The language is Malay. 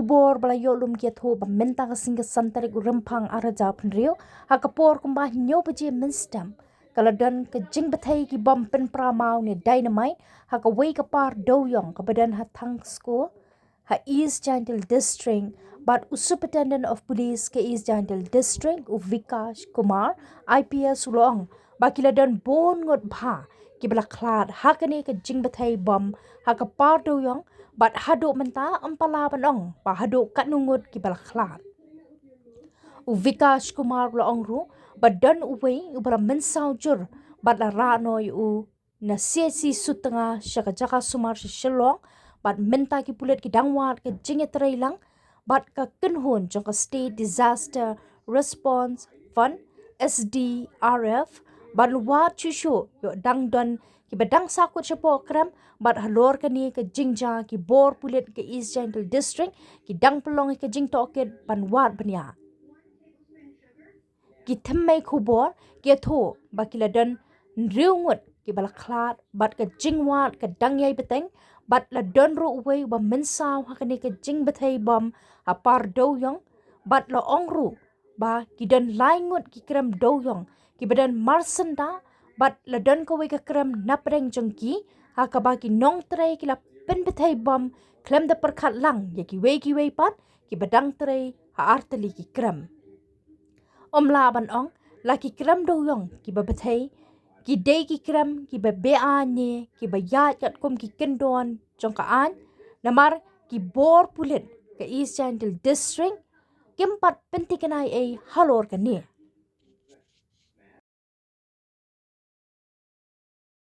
kubor balayo lum kia tho ba menta ka singa santare ku rempang araja penrio hakapor kumbah nyo beje menstam kaladan ke jingbthei ki bom pen pramau ne dynamite hakawei ka par doyong ka badan ha Thangsko East Jantil District but Superintendent of Police ke East Jantil District Vikash Kumar IPS ulong bakiladan bon ngot bha ki bala khlad hakane ke jingbthei bom hakapar doyong bat hado menta ampala banong pa hado katnungut ki bala khlad Vikash Kumar ulong ru badan uwei ubara mensau jur bat la ra noi u na sesi sutanga shaka jaka sumar shilong bat menta ki pulet ki dangwat ke jingetrai lang bat ka kenhun jong ka state disaster response fund SDRF bat luat chushu yo dangdon ki badang sakut chapo kram bat halor ka ni ke jingja ki bor pulet ke East Jantil District ki dang pelong ke jing toket banwat banya ki themmai khubor ki tho bakiladan riungut ki bala khlad bat ka jingwat ka dangyai beteng bat la don ro uwei ba mensau hakane ka jingbthei bom apar doyong bat la ongru ba ki dan laingut ki kram doyong ki badan marsenda bat la don ko we ka kram napreng jongki hakaba ki nongtih ki la penbethei bom klem da perkhat lang ya ki wei pat ki badang trei ha arteli ki kram omla ban ong la ki kram doyong ki babethei ki dei ki kram ki ba beane ki ba yat kat kum ki kendon jong ka an namar ki bor pulet ke East Jantil District kimpat pentikanai halor ka ni